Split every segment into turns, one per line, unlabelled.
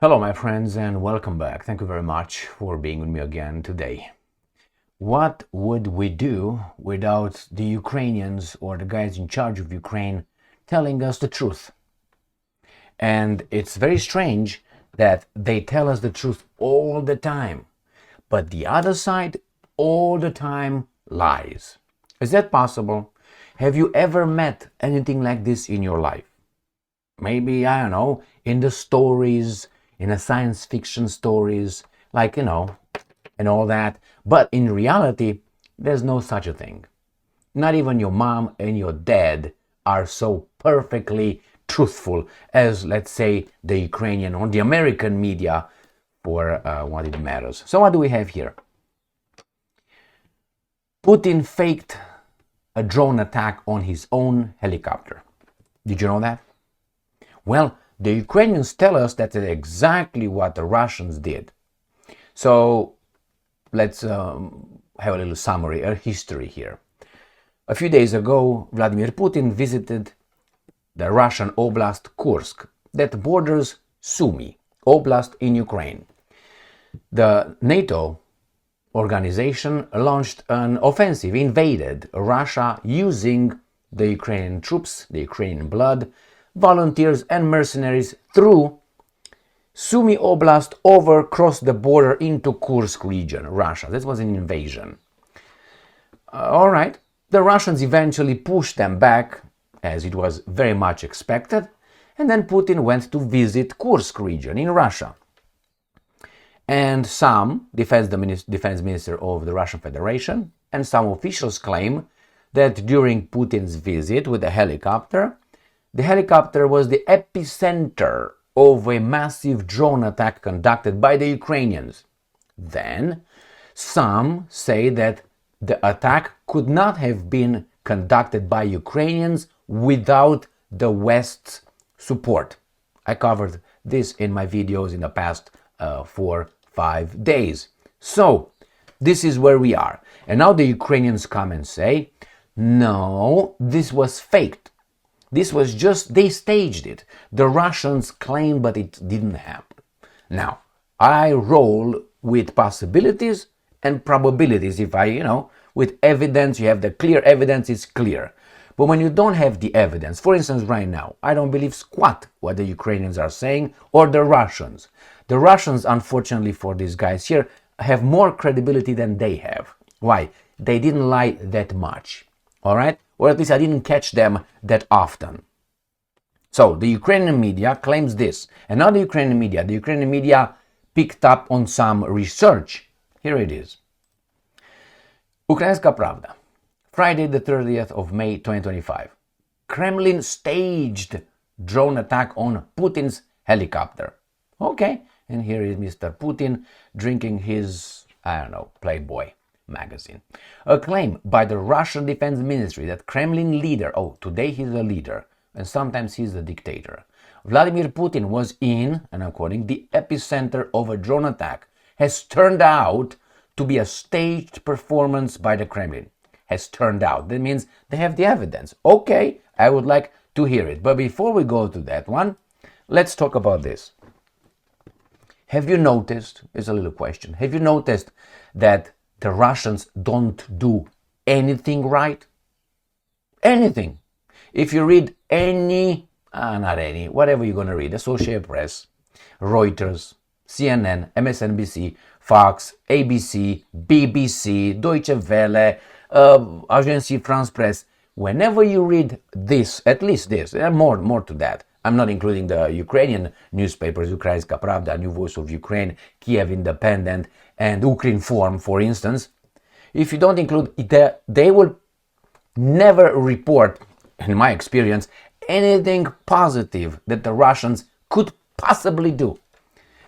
Hello, my friends, and welcome back. Thank you very much for being with me again today. What would we do without the Ukrainians or the guys in charge of Ukraine telling us the truth? And it's very strange that they tell us the truth all the time, but the other side all the time lies. Is that possible? Have you ever met anything like this in your life? Maybe, I don't know, in the stories, in the science fiction stories, like, and all that. But in reality, there's no such a thing. Not even your mom and your dad are so perfectly truthful as, let's say, the Ukrainian or the American media for what it matters. So what do we have here? Putin faked a drone attack on his own helicopter. Did you know that? Well, the Ukrainians tell us that's exactly what the Russians did. So let's have a little summary, a history here. A few days ago, Vladimir Putin visited the Russian oblast Kursk that borders Sumy Oblast in Ukraine. The NATO organization launched an offensive, invaded Russia using the Ukrainian troops, the Ukrainian blood, volunteers and mercenaries through Sumy Oblast across the border into Kursk region, Russia. This was an invasion. All right, the Russians eventually pushed them back, as it was very much expected, and then Putin went to visit Kursk region in Russia. And some defense minister of the Russian Federation and some officials claim that during Putin's visit with a helicopter, the helicopter was the epicenter of a massive drone attack conducted by the Ukrainians. Then, some say that the attack could not have been conducted by Ukrainians without the West's support. I covered this in my videos in the past 4-5 days. So, this is where we are. And now the Ukrainians come and say, no, this was faked. This was just, they staged it. The Russians claimed, but it didn't happen. Now, I roll with possibilities and probabilities. If with evidence, you have the clear evidence, it's clear. But when you don't have the evidence, for instance, right now, I don't believe squat what the Ukrainians are saying or the Russians. The Russians, unfortunately for these guys here, have more credibility than they have. Why? They didn't lie that much. All right? Or at least I didn't catch them that often. So the Ukrainian media claims this. And now the Ukrainian media picked up on some research. Here it is. Ukrainska Pravda. Friday the 30th of May 2025. Kremlin staged drone attack on Putin's helicopter. Okay. And here is Mr. Putin drinking his, Playboy magazine. A claim by the Russian Defense Ministry that Kremlin leader, today he's a leader, and sometimes he's a dictator, Vladimir Putin was in, and I'm quoting, the epicenter of a drone attack, has turned out to be a staged performance by the Kremlin. Has turned out. That means they have the evidence. Okay, I would like to hear it. But before we go to that one, let's talk about this. Have you noticed, it's a little question, have you noticed that the Russians don't do anything right? Anything. If you read whatever you're going to read, Associated Press, Reuters, CNN, MSNBC, Fox, ABC, BBC, Deutsche Welle, Agence France Presse, whenever you read this, at least this, there are more to that. I'm not including the Ukrainian newspapers, Ukrainska Pravda, New Voice of Ukraine, Kiev Independent, and Ukrinform, for instance. If you don't include it, they will never report, in my experience, anything positive that the Russians could possibly do.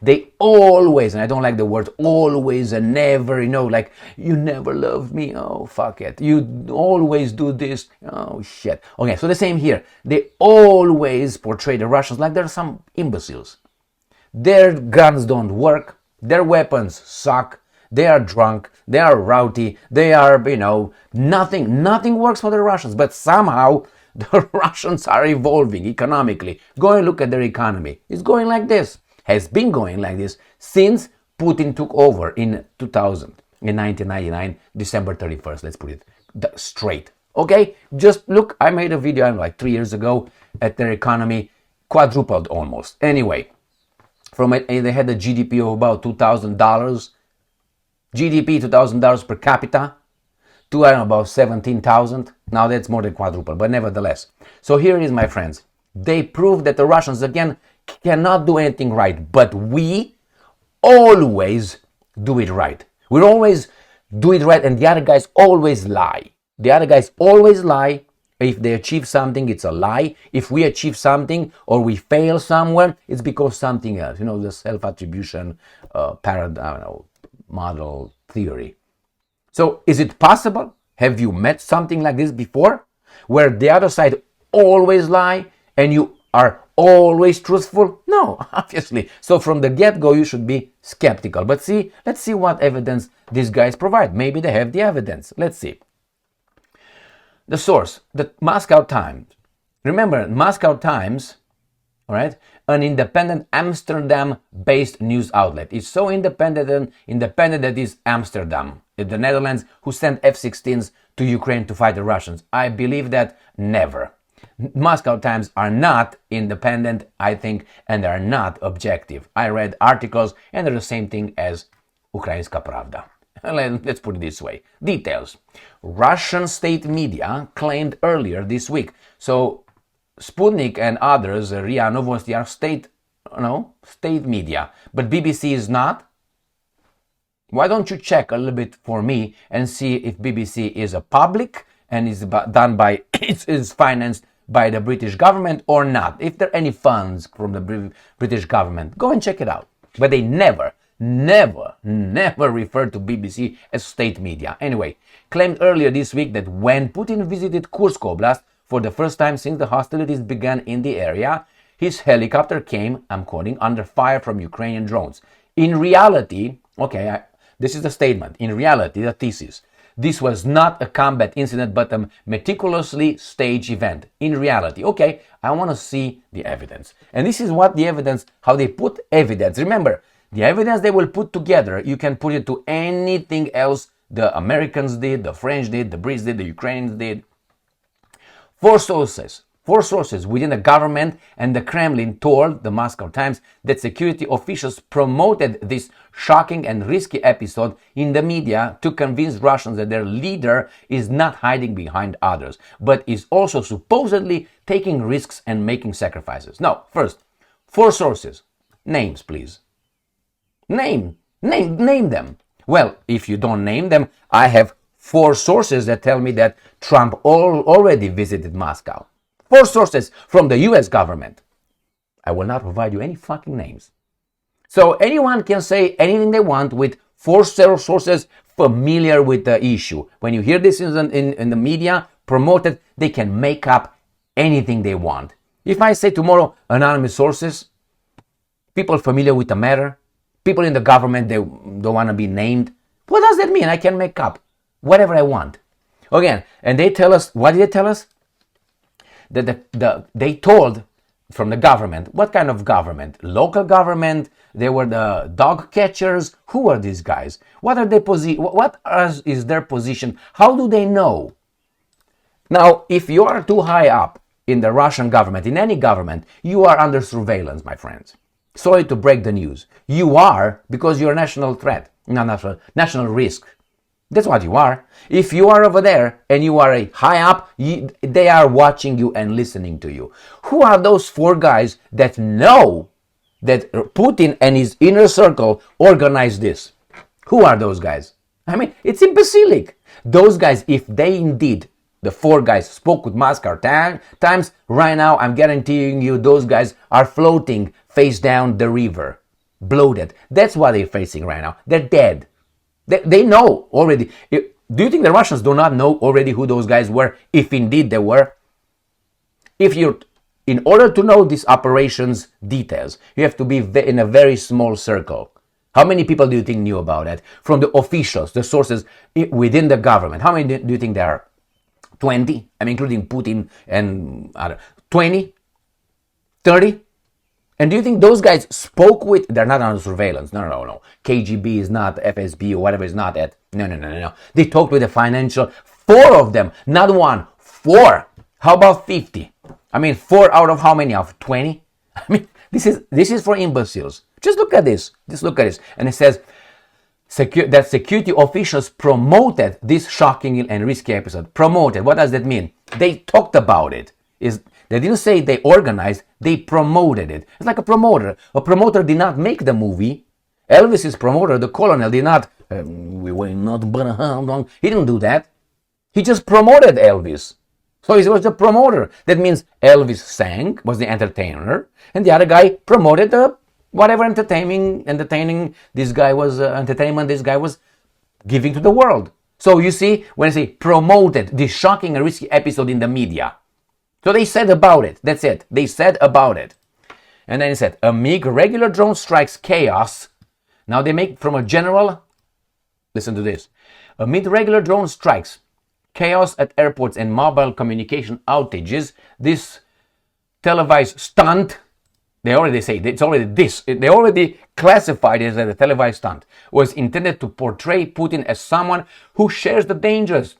They always, and I don't like the word always and never, like, you never loved me, oh, fuck it. You always do this, oh, shit. Okay, so the same here. They always portray the Russians like they're some imbeciles. Their guns don't work, their weapons suck, they are drunk, they are rowdy, they are, nothing works for the Russians, but somehow the Russians are evolving economically. Go and look at their economy. It's going like this. has been going like this since Putin took over in 1999, December 31st. Let's put it straight. Okay, just look, I made a video like 3 years ago at their economy, quadrupled almost. Anyway, from it, they had a GDP of about $2,000, GDP $2,000 per capita, to I don't know, about 17,000. Now that's more than quadruple, but nevertheless. So here it is, my friends. They prove that the Russians again cannot do anything right, but we always do it right. We always do it right, and the other guys always lie. The other guys always lie. If they achieve something, it's a lie. If we achieve something or we fail somewhere, it's because something else. You know, the self-attribution model theory. So is it possible? Have you met something like this before? Where the other side always lie and you are always truthful? No, obviously. So from the get-go, you should be skeptical. But let's see what evidence these guys provide. Maybe they have the evidence. Let's see. The source, the Moscow Times. Remember, Moscow Times, all right, an independent Amsterdam-based news outlet. It's so independent that it's Amsterdam, the Netherlands, who sent F-16s to Ukraine to fight the Russians. I believe that never. Moscow Times are not independent, I think, and they are not objective. I read articles, and they're the same thing as Ukrainska Pravda. Let's put it this way. Details. Russian state media claimed earlier this week. So Sputnik and others, RIA Novosti, are state media. But BBC is not. Why don't you check a little bit for me and see if BBC is a public and is done by, is financed by the British government or not. If there are any funds from the British government, go and check it out. But they never referred to BBC as state media. Anyway, claimed earlier this week that when Putin visited Kursk Oblast for the first time since the hostilities began in the area, his helicopter came, I'm quoting, under fire from Ukrainian drones. In reality, this is the statement. In reality, the thesis. This was not a combat incident, but a meticulously staged event. In reality, I want to see the evidence. And this is what the evidence, how they put evidence. Remember, the evidence they will put together, you can put it to anything else the Americans did, the French did, the Brits did, the Ukrainians did. Four sources within the government and the Kremlin told the Moscow Times that security officials promoted this shocking and risky episode in the media to convince Russians that their leader is not hiding behind others, but is also supposedly taking risks and making sacrifices. Now, first, four sources. Names, please. Name them. Well, if you don't name them, I have four sources that tell me that Trump already visited Moscow. Four sources from the US government. I will not provide you any fucking names. So anyone can say anything they want with four sources familiar with the issue. When you hear this in the media promoted, they can make up anything they want. If I say tomorrow anonymous sources, people familiar with the matter, people in the government, they don't want to be named. What does that mean? I can make up whatever I want. Again, and they tell us, what did they tell us? That they told from the government. What kind of government? Local government? They were the dog catchers? Who are these guys? What are their is their position? How do they know? Now, if you are too high up in the Russian government, in any government, you are under surveillance, my friends. Sorry to break the news. You are, because you're a national threat, national risk. That's what you are. If you are over there and you are a high up, they are watching you and listening to you. Who are those four guys that know that Putin and his inner circle organized this? Who are those guys? I mean, it's imbecilic. Those guys, if they indeed, the four guys spoke with Moscow Times, right now I'm guaranteeing you those guys are floating face down the river, bloated. That's what they're facing right now. They're dead. They know already. Do you think the Russians do not know already who those guys were, if indeed they were? In order to know these operations details, you have to be in a very small circle. How many people do you think knew about it? From the officials, the sources within the government. How many do you think there are? 20? I'm including Putin and 20? 30? And do you think those guys spoke with, they're not under surveillance. No. KGB is not, FSB or whatever is not at. No. They talked with the financial, 4 of them, not 1, 4. How about 50? I mean, 4 out of how many? Of 20? I mean, this is for imbeciles. Just look at this. And it says that security officials promoted this shocking and risky episode. Promoted. What does that mean? They talked about it. They didn't say they organized, they promoted it. It's like a promoter. A promoter did not make the movie. Elvis's promoter, the colonel, did not, we will not burn a hand on. He didn't do that. He just promoted Elvis. So he was the promoter. That means Elvis sang, was the entertainer, and the other guy promoted the whatever entertaining this guy was, entertainment this guy was giving to the world. So you see, when I say promoted this shocking and risky episode in the media, so they said about it. That's it. They said about it. And then he said, amid regular drone strikes chaos. Now they make from a general, listen to this. Amid regular drone strikes, chaos at airports and mobile communication outages, this televised stunt, they already say, it's already this, they already classified it as a televised stunt, was intended to portray Putin as someone who shares the dangers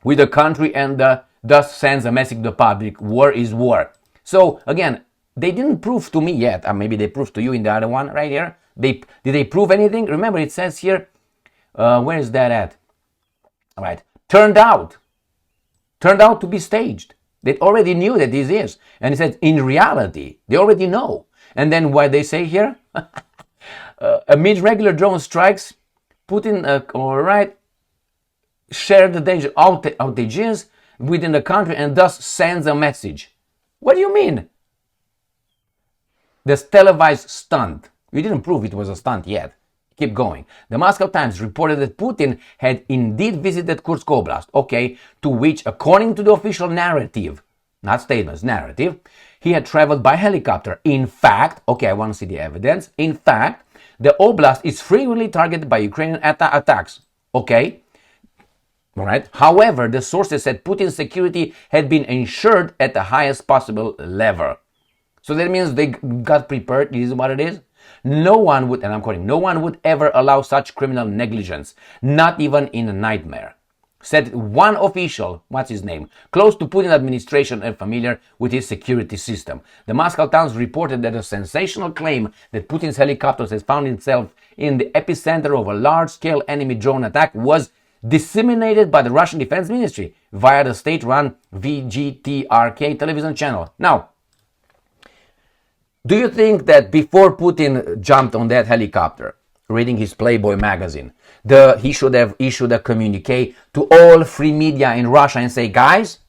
with the country and thus sends a message to the public, war is war. So again, they didn't prove to me yet, maybe they proved to you in the other one right here. Did they prove anything? Remember it says here, where is that at? All right, turned out to be staged. They already knew that this is. And it said, in reality, they already know. And then what they say here? Amid regular drone strikes, Putin, all right, shared the danger outages within the country and thus sends a message. What do you mean? This televised stunt. You didn't prove it was a stunt yet. Keep going. The Moscow Times reported that Putin had indeed visited Kursk Oblast, okay, to which, according to the official narrative, not statements, narrative, he had traveled by helicopter. In fact, okay, I want to see the evidence. In fact, the oblast is frequently targeted by Ukrainian attacks, okay? All right. However, the sources said Putin's security had been ensured at the highest possible level. So that means they got prepared. This is what it is. No one would, and I'm quoting, no one would ever allow such criminal negligence, not even in a nightmare. Said one official, what's his name, close to Putin administration and familiar with his security system. The Moscow Times reported that a sensational claim that Putin's helicopters has found itself in the epicenter of a large-scale enemy drone attack was disseminated by the Russian Defense Ministry via the state-run VGTRK television channel. Now, do you think that before Putin jumped on that helicopter, reading his Playboy magazine, he should have issued a communique to all free media in Russia and say, guys,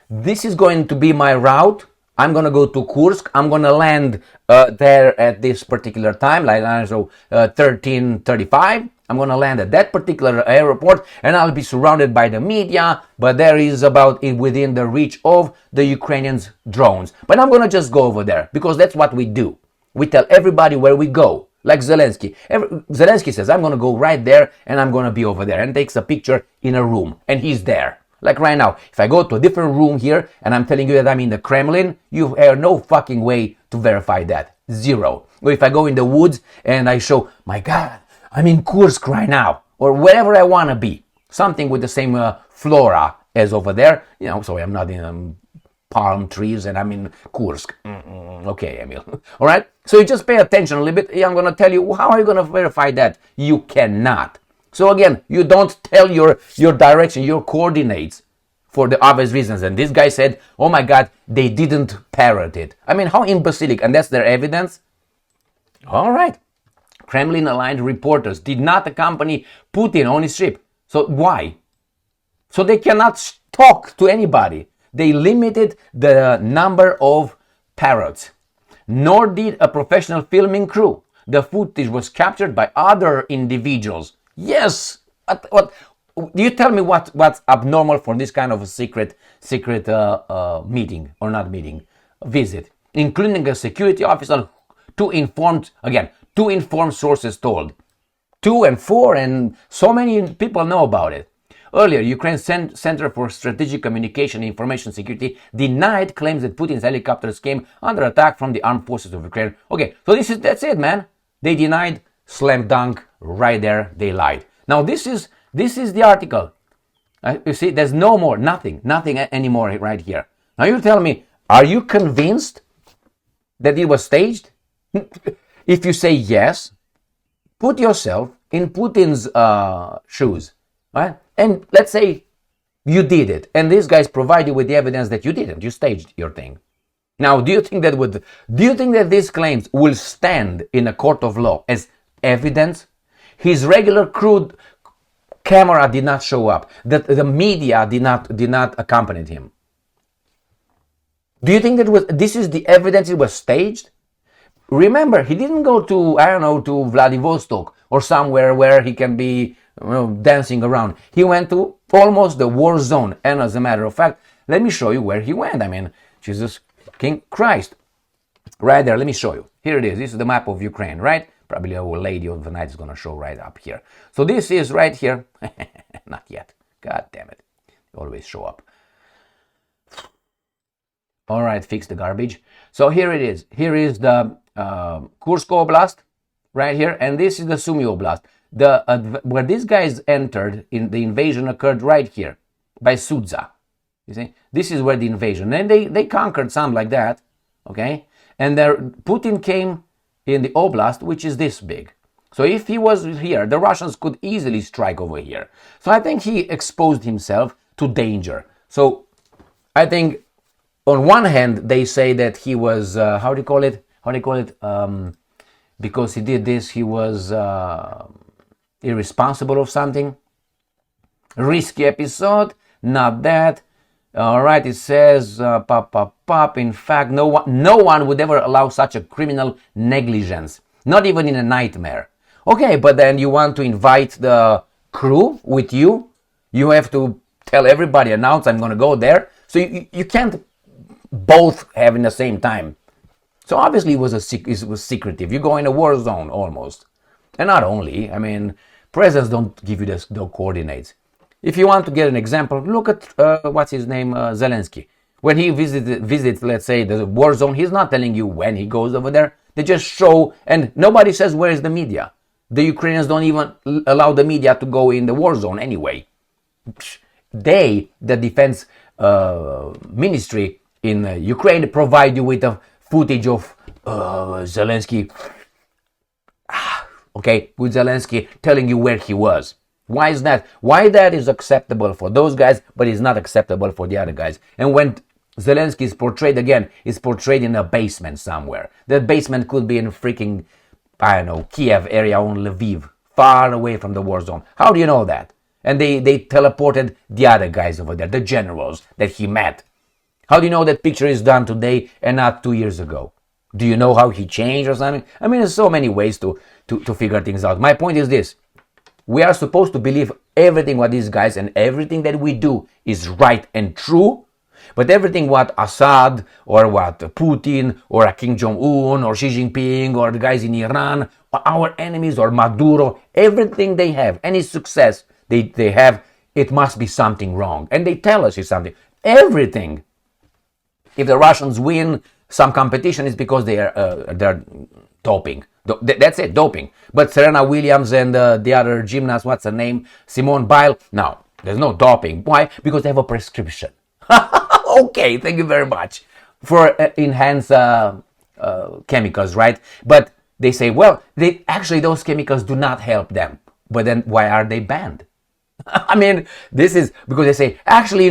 this is going to be my route. I'm going to go to Kursk. I'm going to land there at this particular time, like 13:35. I'm going to land at that particular airport and I'll be surrounded by the media, but there is about within the reach of the Ukrainians' drones. But I'm going to just go over there because that's what we do. We tell everybody where we go, like Zelensky. Zelensky says, I'm going to go right there and I'm going to be over there, and takes a picture in a room and he's there. Like right now, if I go to a different room here and I'm telling you that I'm in the Kremlin, you have no fucking way to verify that. Zero. Or if I go in the woods and I show, my God, I'm in Kursk right now, or wherever I want to be. Something with the same flora as over there. You know, so I'm not in palm trees and I'm in Kursk. Okay, Emil. All right? So you just pay attention a little bit. I'm going to tell you, how are you going to verify that? You cannot. So again, you don't tell your direction, your coordinates for the obvious reasons. And this guy said, oh my God, they didn't parrot it. I mean, how imbecilic. And that's their evidence? All right. Kremlin-aligned reporters did not accompany Putin on his trip. So why? So they cannot talk to anybody. They limited the number of parrots. Nor did a professional filming crew. The footage was captured by other individuals. Yes! What you tell me what's abnormal for this kind of a secret meeting, or not meeting, visit, including a security officer, two informed sources told. 2 and 4, and so many people know about it. Earlier, Ukraine's Center for Strategic Communication and Information Security denied claims that Putin's helicopters came under attack from the armed forces of Ukraine. Okay, so that's it, man. They denied, slam dunk, right there, they lied. Now this is the article. You see, there's no more, nothing anymore right here. Now you tell me, are you convinced that it was staged? If you say yes, put yourself in Putin's shoes, right? And let's say you did it, and these guys provide you with the evidence that you didn't. You staged your thing. Now, do you think that these claims will stand in a court of law as evidence? His regular crude camera did not show up. The media did not accompany him. Do you think that this is the evidence it was staged? Remember, he didn't go to Vladivostok or somewhere where he can be dancing around. He went to almost the war zone. And as a matter of fact, let me show you where he went. I mean, Jesus King Christ. Right there, let me show you. Here it is. This is the map of Ukraine, right? Probably a lady of the night is going to show right up here. So this is right here. Not yet. God damn it. You always show up. All right, fix the garbage. So here it is. Here is the Kursk Oblast, right here, and this is the Sumy Oblast. Where these guys entered, in the invasion occurred right here, by Sudza. You see, this is where the invasion, and they conquered something like that, okay? And Putin came in the Oblast, which is this big. So if he was here, the Russians could easily strike over here. So I think he exposed himself to danger. So I think on one hand, they say that he was, how do you call it? Because he did this, he was irresponsible of something. Risky episode, not that. All right, it says, in fact, no one would ever allow such a criminal negligence, not even in a nightmare. Okay, but then you want to invite the crew with you? You have to tell everybody, announce, I'm going to go there. So you can't both have in the same time. So obviously it was secretive. You go in a war zone almost. And not only, I mean, presidents don't give you the coordinates. If you want to get an example, look at, what's his name, Zelensky. When he visits, let's say, the war zone, he's not telling you when he goes over there. They just show, and nobody says where is the media. The Ukrainians don't even allow the media to go in the war zone anyway. The defense ministry in Ukraine, provide you with a footage of Zelensky, okay, with Zelensky telling you where he was. Why is that? Why that is acceptable for those guys, but is not acceptable for the other guys? And when Zelensky is portrayed again, is portrayed in a basement somewhere. That basement could be in freaking, I don't know, Kiev area or Lviv, far away from the war zone. How do you know that? And they teleported the other guys over there, the generals that he met. How do you know that picture is done today and not 2 years ago? Do you know how he changed or something? I mean, there's so many ways to figure things out. My point is this. We are supposed to believe everything what these guys and everything that we do is right and true. But everything what Assad or what Putin or Kim Jong-un or Xi Jinping or the guys in Iran, or our enemies or Maduro, everything they have, any success they have, it must be something wrong. And they tell us it's something. Everything. If the Russians win some competition, it's because they're doping. That's it, doping. But Serena Williams and the other gymnast, what's her name? Simone Biles, no, there's no doping. Why? Because they have a prescription. Okay, thank you very much for enhanced chemicals, right? But they say, well, those chemicals do not help them. But then why are they banned? I mean, this is because they say, actually,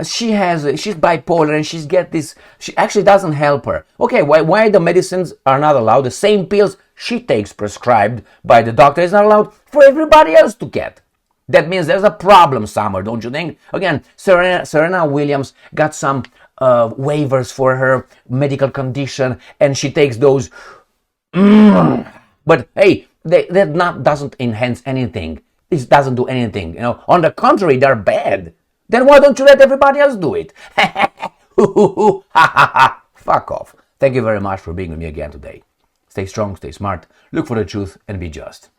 she's bipolar and she actually doesn't help her. Okay, why the medicines are not allowed? The same pills she takes prescribed by the doctor is not allowed for everybody else to get. That means there's a problem somewhere, don't you think? Again, Serena Williams got some waivers for her medical condition and she takes those. But hey, that doesn't enhance anything. This doesn't do anything. On the contrary, they're bad. Then why don't you let everybody else do it? Fuck off. Thank you very much for being with me again today. Stay strong, stay smart, look for the truth, and be just.